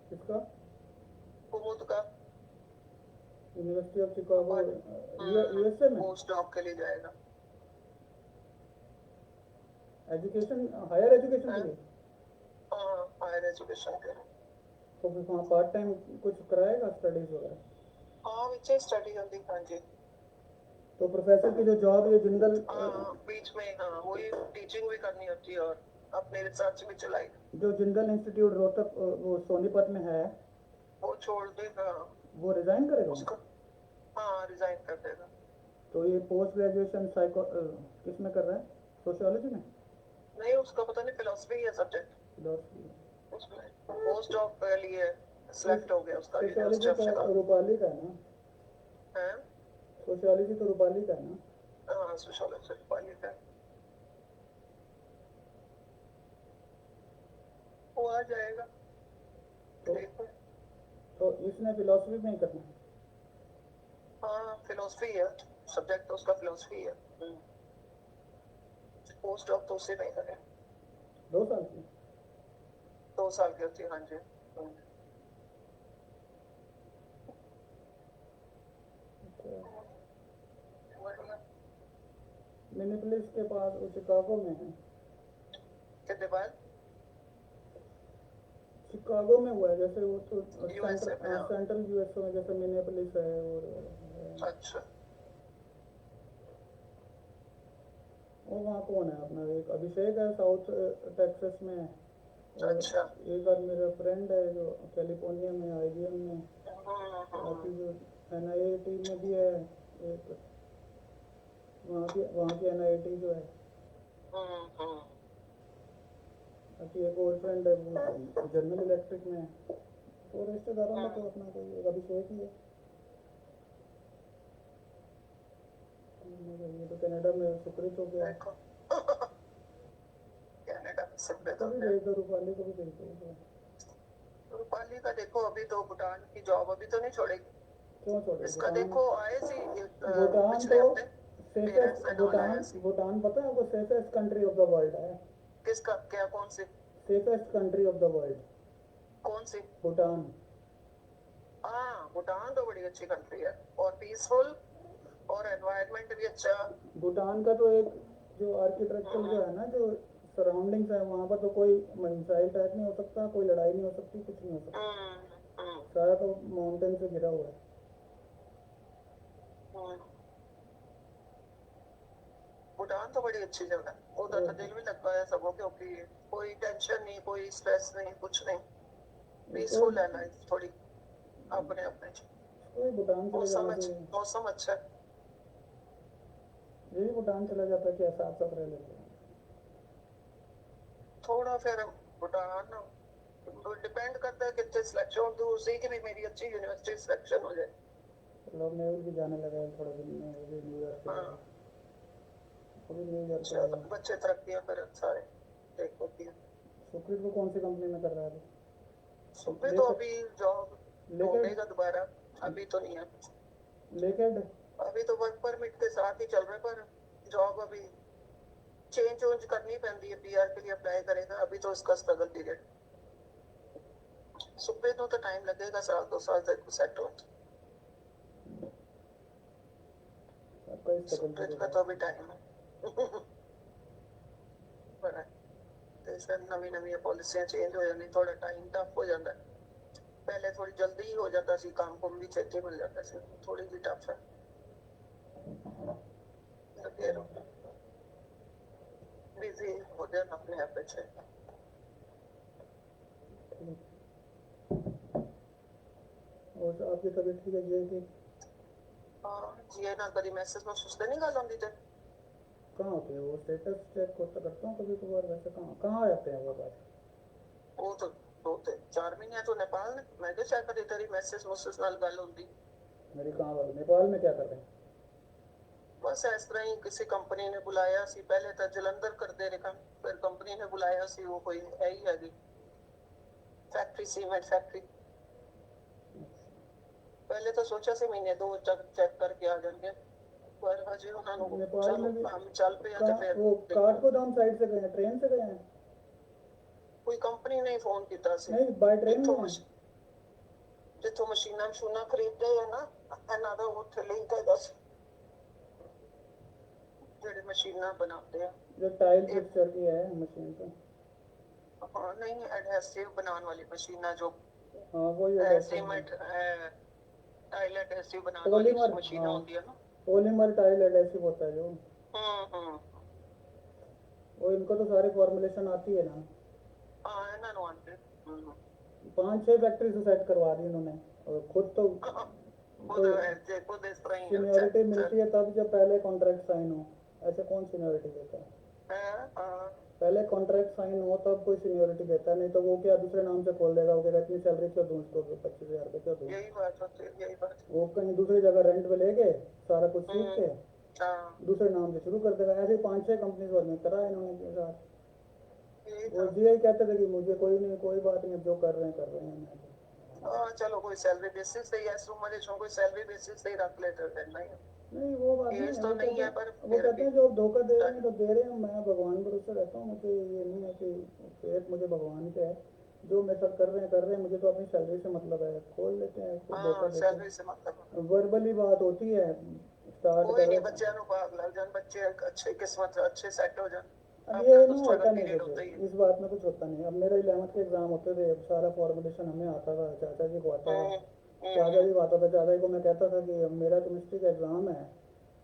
किसका? कुमुद का यूनिवर्सिटी ऑफ शिकागो यूएसए में पोस्ट डॉक के लिए जाएगा। एजुकेशन, हायर एजुकेशन के लिए। हाँ, हायर एजुकेशन के लिए। तो फिर वहाँ पार्ट टाइम कुछ कराएगा, स्टडीज वगैरह? हाँ, विच स्टडी होती। हाँ जी। तो प्रोफेसर की जो जॉब है जिंदल, बीच में, हाँ, वही टीचिंग भी करनी होती है और अपने रिसर्च भी चलाई। जो जिंदल इंस्टीट्यूट रोहतक वो सोनीपत में है, वो छोड़ देगा। वो रिजाइन करेगा उसका? हाँ, रिजाइन कर देगा। तो ये पोस्ट ग्रेजुएशन साइको किस में कर रहा है, सोशियोलॉजी में? नहीं, उसका पता नहीं, फिलोसफी है सब्जेक्ट। फिलोसफी उसमें पोस्ट डॉक के लिए सिलेक्ट हो गया उसका। सोशियोलॉजी तो रूपाली का है ना? है? सोशियोलॉजी तो रूपाली का है ना? हाँ, सोशियोलॉजी रूपाली का। वो आ जाएगा। तो इसने फिलोसफी में ही करना है? हाँ, फिलोसफी है सब्जेक्ट, तो उसका फिलोसफी है। पोस्ट डॉक तो उसे नहीं करे। 2 साल की? 2 साल की होती है, हाँ जी। बढ़िया। मिनीपोलिस के पास वो शिकागो में है। कितने बाद? शिकागो में हुआ है, जैसे वो तो यूएसए में, हाँ। सेंट्रल यूएसए में जैसे मिनीपोलिस है और अच्छा। वो वहाँ कौन है अपना, एक अभिषेक है साउथ टेक्सास में, और अच्छा। एक आध मेरा फ्रेंड है जो कैलिफोर्निया में आईबीएम में, बाकी जो एनआईटी में भी है एक, वहाँ की एनआईटी जो है, बाकी एक और फ्रेंड है वो जनरल इलेक्ट्रिक में है। तो रिश्तेदारों में तो अपना कोई एक अभिषेक ही है। ये तो कनाडा में सुकृत हो गया, देखो कनाडा में सब तो कभी है। भेज दो रूपाली को भी भेज दो। रूपाली का देखो, अभी तो भूटान की जॉब अभी तो नहीं छोड़ेगी। क्यों छोड़े इसका भूटान? देखो आए सी भूटान पिछले तो हफ्ते सेफेस्ट, पेरेंट्स एंड ऑल आया सी। भूटान पता है आपको safest country of the world है। किसका क्या, कौन सी? Safest country of the world कौन सी? भूटान। हाँ, भूटान तो बड़ी अच्छी कंट्री है और पीसफुल, और एनवायरनमेंट भी अच्छा। भूटान का तो एक जो आर्किटेक्चर जो है ना, जो सराउंडिंग्स है वहाँ पर तो कोई मिसाइल अटैक नहीं हो सकता, कोई लड़ाई नहीं हो सकती, कुछ नहीं हो सकता, सारा तो माउंटेन से घिरा हुआ है। भूटान तो बड़ी अच्छी जगह है, उधर तो दिल भी लगता है सबों, क्योंकि कोई टेंशन नहीं, कोई स्ट्रेस नहीं, कुछ नहीं, तो पीसफुल है लाइफ थोड़ी अपने अपने। कोई भूटान चले जाना चाहिए, मौसम अच्छा है। ये भी भूटान चला जाता है, क्या साफ साफ रह लेते हैं। थोड़ा फिर भूटान डिपेंड करता है कितने सिलेक्शन तो उसी की भी मेरी अच्छी यूनिवर्सिटी सिलेक्शन हो जाए। लोग मेहुल भी जाने लगा है थोड़े दिन में, वो भी न्यूयॉर्क हाँ, वो भी न्यूयॉर्क अच्छा, चला गया। बच्चे तरक्कियां कर सारे देखो कि सुकृत को कौन सी कंपनी में कर रहा है? सुप्रीत तो अभी जॉब ढूंढेगा दोबारा, अभी तो नहीं है। लेकेड अभी तो वर्क परमिट के साथ ही चल रहे, पर जॉब अभी चेंज करनी पैंदी है, पीआर के लिए अप्लाई करेगा, अभी तो उसका स्ट्रगल पीरियड। सुप्रीत को तो टाइम लगेगा, साल 2 साल तक सेट हो। सुप्रीत का तो अभी टाइम है बड़ा नवी पॉलिसियां चेंज हो जानी, थोड़ा टाइम टफ हो जाता है। पहले थोड़ी जल्दी ही हो जाता सी, काम को भी छेती मिल जाता सी, थोड़ी सी टफ है। बिजी हो जाना अपने आप पे। और आपकी तबीयत ठीक है जी? ठीक जी ना, कभी मैसेज में सुस्ते नहीं गल आंदी ते कहाँ होते हैं वो? स्टेटस चेक करता हूँ कभी कभार, वैसे कहाँ कहाँ रहते हैं वो बात? वो तो 2-4 महीने तो नेपाल ने, मैं क्या शायद कभी तेरी मैसेज नाल गल होंदी। मेरी कहाँ बात? नेपाल में क्या कर रहे हैं? बस इस तरह ही किसी कंपनी ने बुलाया सी, पहले तो जलंधर कर दे रहे, फिर कंपनी ने बुलाया सी, वो कोई है ही हैगी फैक्ट्री, सीमेंट फैक्ट्री। पहले तो सोचा सी महीने 2 चेक करके आ जाएंगे, पर हजे उन्होंने नेपाल में भी काम चल पे तो फिर वो काठगोदाम साइड से गए हैं, ट्रेन से गए हैं? कोई कंपनी ने फोन किया सी, नहीं, बाय ट्रेन में? जिथों मशीना खरीदते है ना, ਇਹਨਾਂ ਦਾ ਉੱਥੇ ਲਿੰਕ ਹੈ ਦੱਸ, ਜਿਹੜੇ मशीना बनाते हैं, जो टाइल फिक्सचर की है मशीन तो। हाँ नहीं, एडहेसिव बनाने वाली मशीना जो, हाँ वो सीमेंट टाइल एडहेसिव बनाने वाली मशीना होती है ना, पॉलीमर टाइल एडहेसिव होता है जो। वो इनको तो सारी फॉर्मुलेशन आती है ना। हाँ, ਇਹਨਾਂ ਨੂੰ ਆਉਂਦੇ 5-6 फैक्ट्री से सेट करवा दी उन्होंने, और खुद तो खुद इस तरह ही सीनियरिटी मिलती है तब जब पहले कॉन्ट्रैक्ट साइन हो, ऐसे कौन सीनियरिटी देता है? पहले कॉन्ट्रैक्ट साइन हो तब कोई सीनियरिटी देता है, नहीं तो वो क्या दूसरे नाम से खोल देगा, वो कहेगा इतनी सैलरी क्यों दूं उसको, 25,000 रुपये क्यों दूं। यही बात होती है, यही बात। वो कहीं दूसरी जगह रेंट पे लेके सारा कुछ सीख के दूसरे नाम से शुरू कर देगा। ऐसे 5-6 कंपनी और में करा है इन्होंने के साथ। वो जी यही कहते थे कि मुझे कोई नहीं, कोई बात नहीं, अब जो कर रहे हैं। चलो कोई सैलरी बेसिस से या सुमरे छो कोई सैलरी बेसिस से ही रख लेते हैं, नहीं वो बात नहीं है, तो नहीं है, पर वो कहते हैं जो धोखा दे रहे हैं तो दे रहे हैं, मैं भगवान भरोसे रहता हूँ, मुझे ये नहीं है कि फेथ मुझे भगवान पे है, जो मेरे साथ कर रहे हैं, मुझे तो अपनी सैलरी से मतलब है, खोल लेते हैं, कोई हाँ देखा सैलरी देखो। से मतलब वर्बली बात होती है, स्टार्ट कोई कर नहीं, रहे। बच्चों को भाग लग जान, बच्चे अच्छे किस्मत से अच्छे सेट हो जान, अब ये अपना तो ना होता स्ट्रगल नहीं पीरियड होता ही कुछ, है। इस बात में कुछ होता नहीं। अब मेरे 11th के एग्जाम होते थे, अब सारा फॉर्मुलेशन हमें आता था, चाचा जी को आता था। हम्म चाचा हम्म जी को आता था, चाचा जी को मैं कहता था कि अब मेरा केमिस्ट्री का एग्जाम है,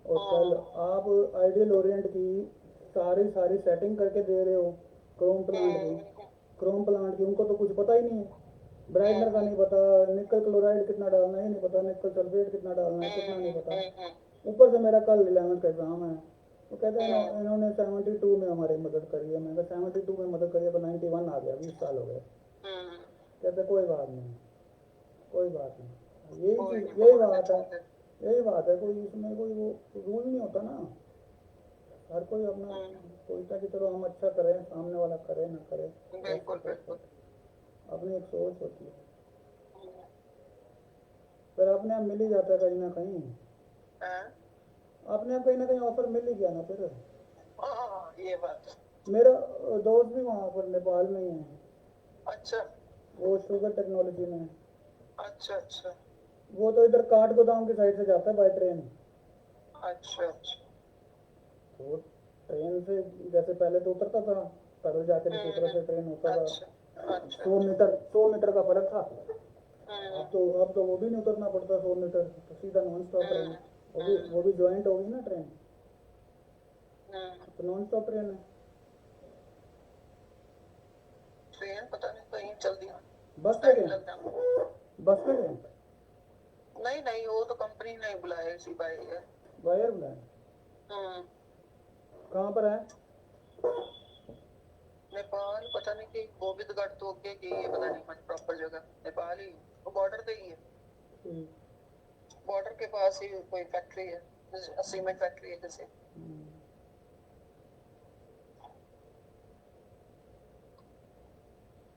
और कल हम्म आप आइडियल ओरिएंट की सारी सारी सेटिंग करके दे रहे हो, क्रोम प्लांट की। हम्म क्रोम प्लांट की उनको तो कुछ पता ही नहीं है, ब्राइटनर का नहीं पता, निकल क्लोराइड कितना डालना है ये नहीं पता, निकल सल्फेट कितना डालना है कितना नहीं पता। हम्म ऊपर से मेरा कल 11th का एग्जाम है। तो कहते हैं हम्म इन्होंने 72 में हमारी मदद करी है। मैंने कहा 72 में मदद करी है तो 91 आ गया, 20 साल हो गए। हम्म कहते कोई बात नहीं, कोई बात नहीं, यही कोई नहीं, चीज़ यही भगवान ने बात है। चुन ले। यही बात है, कोई इसमें कोई वो रूल नहीं होता ना। हर कोई अपना सोचता है कि चलो हम अच्छा करें, सामने वाला करे ना करे, रेस्ट बिल्कुल करते बिल्कुल। हैं। अपनी एक सोच होती है, हम्म, पर अपने आप मिल ही जाता है कहीं ना कहीं। हाँ अपने आप कहीं ना कहीं ऑफर मिल ही गया ना फिर। हाँ, ये बात है। मेरा दोस्त भी वहाँ पर नेपाल में ही है, अच्छा वो शुगर टेक्नोलॉजी में है। अच्छा अच्छा वो तो इधर काठ गोदाम की साइड से जाता है बाय ट्रेन। अच्छा अच्छा। तो ट्रेन से जैसे पहले तो उतरता था, पैदल जाके जैसे उतरा से ट्रेन होता था, अच्छा अच्छा 100 मीटर का फर्क था। हम्म अब तो वो भी नहीं उतरना पड़ता 100 मीटर, तो सीधा नॉन स्टॉप ट्रेन। हम्म वो भी ज्वाइंट होगी ना ट्रेन, हम्म। तो नॉन स्टॉप ट्रेन है। ट्रेन पता नहीं कहीं चल दिया, बस पे टाइम गए, लग जाना। बस पे गए, नहीं नहीं, वो तो कंपनी ने बुलाया, इसी बाई है। वायर बुलाए। हम्म। कहाँ पर है? नेपाल पता नहीं कि गोविंदगढ़ तो के की, ये पता नहीं मुझे प्रॉपर जगह, नेपाल ही, वो बॉर्डर पे ही है। ठीक। बॉर्डर के पास ही कोई फैक्ट्री है, सीमेंट फैक्ट्री है जैसे।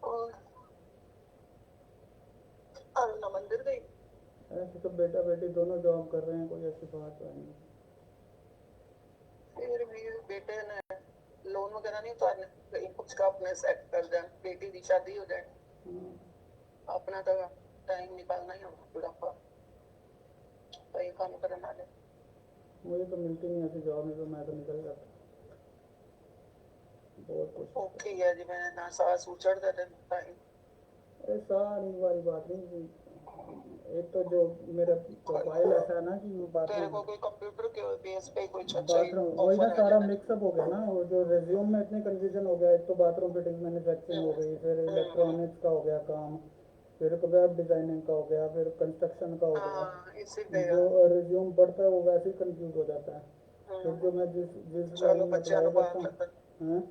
और अरुणा मंदिर गई। ऐसे तो बेटा बेटी दोनों जॉब कर रहे हैं, कोई ऐसी बात तो नहीं। फिर भी बेटे ने लोन वगैरह नहीं उतारने, कहीं कुछ का अपने सेट कर दें, बेटी की शादी हो जाए, अपना तो टाइम निकालना ही होगा बुढ़ापा, कहीं काम करने वाले। मुझे तो मिलती नहीं ऐसी जॉब, नहीं तो मैं तो निकल जाता, बहुत कोशिश ओके है जी, मैं ना सास उचड़ देते टाइम। अरे सारी वाली बात नहीं। एक तो जो मेरा प्रोफाइल ऐसा है ना कि तेरे बाथरूम को कोई कंप्यूटर के बेस पे कुछ अच्छा ही बाथरूम वही ना, ऑफर आ सारा जाना मिक्सअप हो गया ना। वो जो रेज्यूम में इतनी कंफ्यूजन हो गया, एक तो बाथरूम फिटिंग मैन्युफैक्चरिंग हो गई, फिर चाहिए। इलेक्ट्रॉनिक्स का हो गया काम, फिर वेब डिजाइनिंग का हो गया, फिर कंस्ट्रक्शन का हो गया। हाँ इसीलिए। जो रिज्यूम पढ़ता है वो वैसे ही कंफ्यूज हो जाता है। फिर जो मैं जिस जिस लाइन चलो में बच्चों अप्लाई ਨੂੰ करता पार हूँ, लगता, हैं,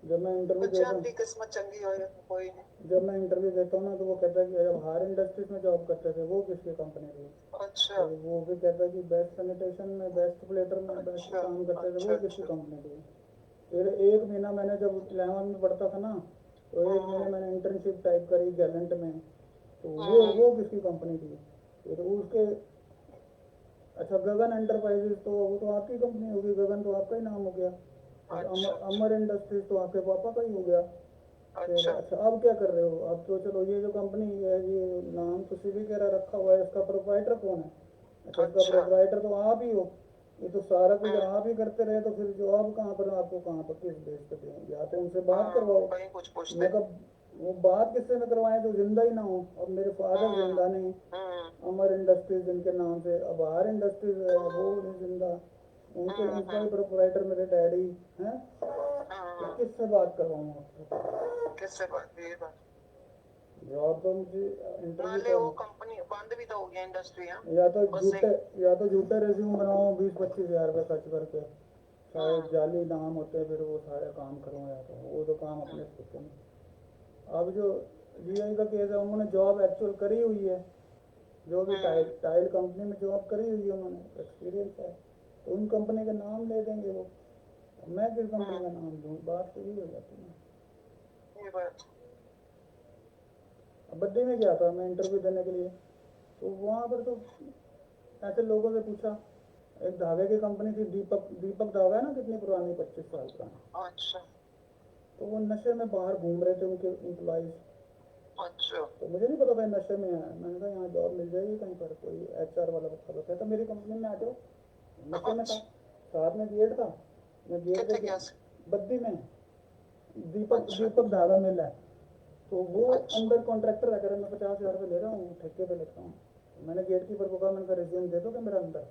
जब मैं इंटरव्यू बच्चों देता हूँ की किस्मत चंगी हो, कोई नहीं। जब मैं इंटरव्यू देता हूँ ना, तो वो कहता है कि जब हायर इंडस्ट्रीज में जॉब करते थे वो किसकी कंपनी थी, अच्छा तो वो भी कहता है कि बेस्ट सैनिटेशन में, बेस्ट प्लेटर में, बेस्ट अच्छा काम करते थे अच्छा वो किसकी अच्छा। कंपनी थी। फिर एक महीना मैंने जब 11 में पढ़ता था ना, तो एक महीने मैंने इंटर्नशिप टाइप करी गैलेंट में, तो वो किसकी कंपनी थी। फिर उसके, अच्छा गगन एंटरप्राइजेज, तो वो तो आपकी कंपनी होगी, गगन तो आपका ही नाम हो गया। फिर अच्छा अमर इंडस्ट्रीज तो आपके पापा का ही हो गया। फिर अच्छा अच्छा अब क्या कर रहे हो? अब तो चलो ये जो कंपनी है, ये नाम तो सीवी के रखा हुआ है, इसका प्रोप्राइटर कौन है? अच्छा इसका अच्छा। प्रोप्राइटर तो आप ही हो। ये तो सारा कुछ आप ही करते रहे, तो फिर जॉब कहाँ पर, आपको कहाँ पर किस बेस पे दें? या तो उनसे बात हाँ करवाओ। कहीं कुछ पूछते। मैं कब वो बात किससे में करवाएं जो जिंदा ही ना हो। अब मेरे फादर हम्म जिंदा नहीं, अमर इंडस्ट्रीज जिनके नाम से, अब आर इंडस्ट्रीज है वो नहीं जिंदा, उनके उनका ही प्रोप्राइटर मेरे डैडी हैं। तो किससे बात करवाऊँ आपको? किससे बात, ये बात। जॉब तो मुझे मान इंटरव्यू ले तो, वो कंपनी बंद भी तो हो गया इंडस्ट्री, हाँ या तो बस झूठे एक। या तो झूठे रिज्यूम बनाओ 20-25 हज़ार रुपये खर्च करके, शायद जाली नाम होते हैं, फिर वो सारे काम करो, या तो वो तो काम अपने से होते नहीं। अब जो जीआई का केस है, उन्होंने जॉब एक्चुअल करी हुई है, जो भी टाइल टाइल कंपनी में जॉब करी हुई है, उन्होंने एक्सपीरियंस है, तो उन कंपनी का नाम ले देंगे वो। मैं किस कंपनी का नाम दूँ? बात तो ये हो जाती है ना। ये बात। अब बड्डे में गया था मैं इंटरव्यू देने के लिए, तो वहाँ पर तो ऐसे लोगों से पूछा, एक धागे की कंपनी थी, दीपक दीपक धागा है ना, कितनी पुरानी, 25 साल पुरानी। अच्छा तो वो नशे में बाहर घूम रहे थे उनके एम्प्लॉइज, अच्छा। तो मुझे नहीं पता था नशे में है। मैंने कहा यहाँ जॉब मिल जाएगी कहीं पर, कोई HR वाला बता दो। कहता मेरी कंपनी में आ जाओ। नशे में था, अच्छा, साथ में गेट था। मैं गेट कितने पे क्या से? बद्दी में दीपक अच्छा दीपक धागा मिल है, तो वो अच्छा। अंदर कॉन्ट्रैक्टर है। कह रहा मैं 50,000 रुपये ले रहा हूँ, ठेके पे लेता हूँ। मैंने गेट कीपर को कहा, मैंने कहा रिज्यूम दे दो कि मेरा अंदर।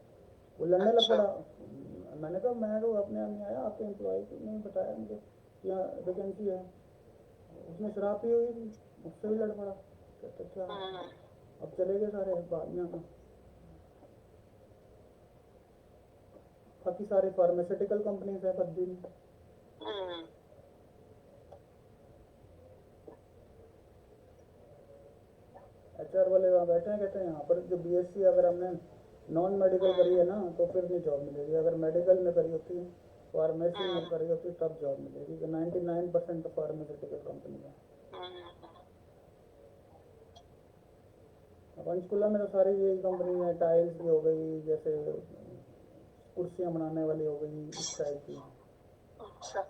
वो लड़ने लग अच्छा। पड़ा। मैंने कहा मैं तो अपने आप नहीं आया, आपके एम्प्लॉय ने बताया मुझे कि यहाँ वैकेंसी है। उसने शराब पी हुई थी, मुझसे भी लड़ पड़ा। कहते क्या, हम्म अब चले गए सारे बाद में आना। बाकी सारी फार्मास्यूटिकल कंपनीज है बद्दी में। हम्म HR वाले वहाँ बैठे हैं, कहते हैं यहाँ पर जो BSc अगर हमने नॉन मेडिकल करी है ना तो फिर नहीं जॉब मिलेगी। अगर मेडिकल में करी होती, फार्मेसी में हम्म करी होती तब जॉब मिलेगी। 99% तो फार्मास्यूटिकल कंपनी है। हम्म। अब पंचकुला में तो सारी यही कंपनी है, टाइल्स की हो गई, जैसे कुर्सियाँ बनाने वाली हो गई, इस टाइप की। अच्छा।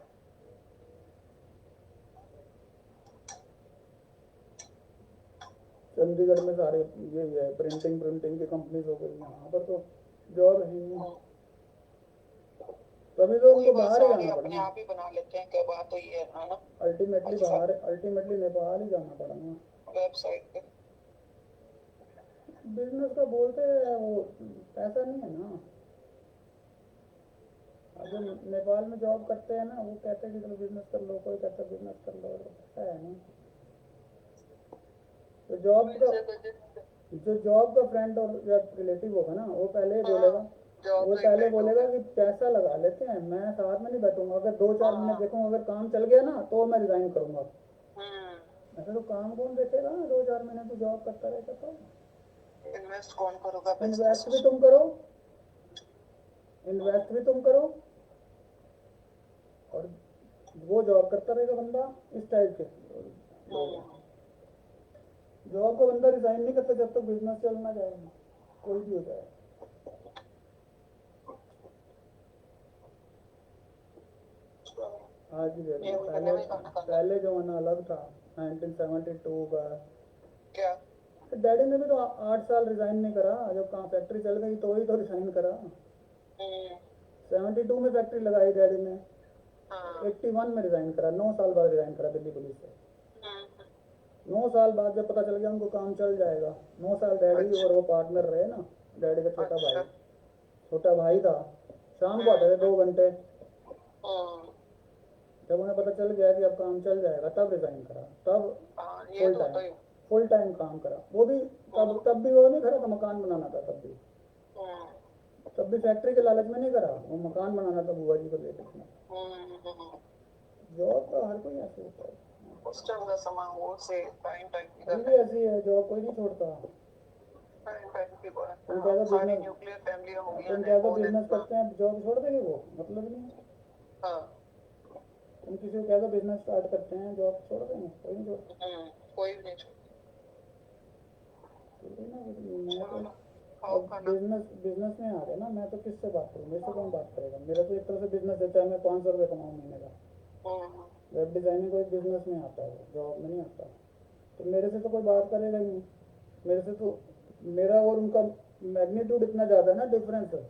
चंडीगढ़ में सारे यही है, प्रिंटिंग प्रिंटिंग की कंपनीज हो गई। यहाँ पर तो जॉब ही नहीं, हम्म। तभी तो वही उनको बात, बाहर ही सारे जाना अपने पड़ेगा। आप ही बना लेते हैं, क्या बात तो ये है ना। अल्टीमेटली अच्छा। बाहर, अल्टीमेटली नेपाल ही जाना पड़ेगा। वेबसाइट पे। बिजनेस का बोलते हैं वो, पैसा नहीं है ना। अब जो नेपाल में जॉब करते हैं ना, वो कहते हैं कि चलो बिजनेस कर लो, कोई कहता है बिजनेस कर लो, पैसा है नहीं। तो जॉब का, वैसे तो जो जॉब का फ्रेंड और या रिलेटिव होगा ना, वो पहले ही हाँ, बोलेगा, जॉब वो का ही पहले फ्रेंड हो बोलेगा गया। कि पैसा लगा लेते हैं, मैं साथ में नहीं बैठूंगा। अगर 2-4 महीने हाँ। देखूंगा अगर काम चल गया ना तो मैं रिजाइन करूंगा। हम्म। ऐसे तो काम कौन देखेगा, 2-4 महीने तो जॉब करता रहेगा। तो इन्वेस्ट कौन करोगा बिजनेस इन्वेस्ट भी उसमें? तुम करो, इन्वेस्ट भी तुम करो, और वो जॉब करता रहेगा बंदा। इस टाइप के लोग हैं। हम्म। जॉब का बंदा रिजाइन नहीं करता जब तक बिजनेस चलना जाएगा, कोई भी हो जाए। आज ही देख लो, ये उनका पहले नहीं खाना खाना। पहले जमाना अलग था, 1972 का। क्या? तो डैडी ने भी तो 8 साल रिजाइन नहीं करा, जब कहाँ फैक्ट्री चल गई तो ही तो रिजाइन करा। हम्म। 72 में फैक्ट्री लगाई डैडी ने, हाँ। 81 में रिजाइन करा, 9 साल बाद रिजाइन करा दिल्ली पुलिस से। हम्म। 9 साल बाद जब पता चल गया उनको काम चल जाएगा, 9 साल डैडी अच्छा और वो पार्टनर रहे ना, डैडी का अच्छा। छोटा भाई था। शाम को आते थे 2 घंटे। हम्म। जब उन्हें पता चल गया कि अब काम चल जाएगा तब रिजाइन करा, तब हाँ, ये फुल तो टाइम होता ही। फुल टाइम काम करा। वो भी हम्म तब भी वो नहीं करा था, मकान बनाना था तब भी। हम्म तब भी फैक्ट्री के लालच में नहीं करा, वो मकान बनाना था बुआ जी को लेकर अपना। हम्म। जॉब का हर कोई ऐसे होता है। उस टाइम का समा वो से टाइम टाइम की अभी गल भी है। ऐसी है, जॉब कोई नहीं छोड़ता। टाइम टाइम की बात है। तुम अब क्या सारी बिजनेस न्यूक्लियर फैमिलियां हो गई तुम हैं, क्या कौन बिजनेस इतना। करते हैं जॉब छोड़ देंगे, वो मतलब नहीं है। हाँ। तुम किसी को क्या बिजनेस स्टार्ट करते हैं, जॉब छोड़ देंगे, कोई नहीं छोड़ता। कोई भी नहीं छोड़। कोई ना, मैं तो चलो, खाओ अब खाना। बिजनेस बिजनेस में आ गया ना, मैं तो किससे बात करूँ, मेरे से कौन बात करेगा। मेरा तो एक तरह से बिजनेस है, चाहे मैं 500 रुपये कमाऊँ महीने का। हम्म वेब डिज़ाइनिंग को एक बिजनेस में आता है, जॉब में नहीं आता। तो मेरे से तो कोई बात करेगा ही नहीं। मेरे से तो, मेरा और उनका मैग्नीट्यूड इतना ज़्यादा है ना, डिफरेंस है।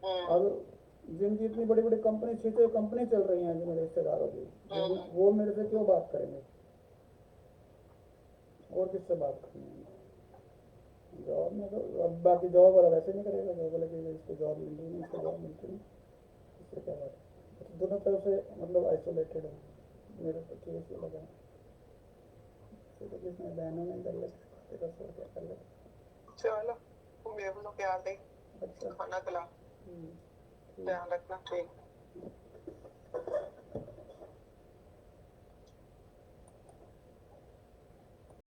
हम्म अब जिनकी इतनी बड़ी बड़ी कंपनी, 6 कंपनी चल रही हैं जो मेरे रिश्तेदारों की, हम्म। वो मेरे से क्यों बात करेंगे, और किससे बात करनी है। जॉब में तो अब बाकी जॉब वाला वैसे नहीं करेगा, जॉब वाला कि इसको जॉब मिल रही नहीं, इसको जॉब मिलती नहीं, इससे क्या बात है। दोनों तरफ से मतलब आइसोलेटेड है। मेरे तो केस ये लगा, तो किसने बहनों ने कर लेते, खाते का सो क्या कर लेते। चलो, तुम देख लो क्या दे। अच्छा। खाना खिला। ठीक। ध्यान रखना। ठीक।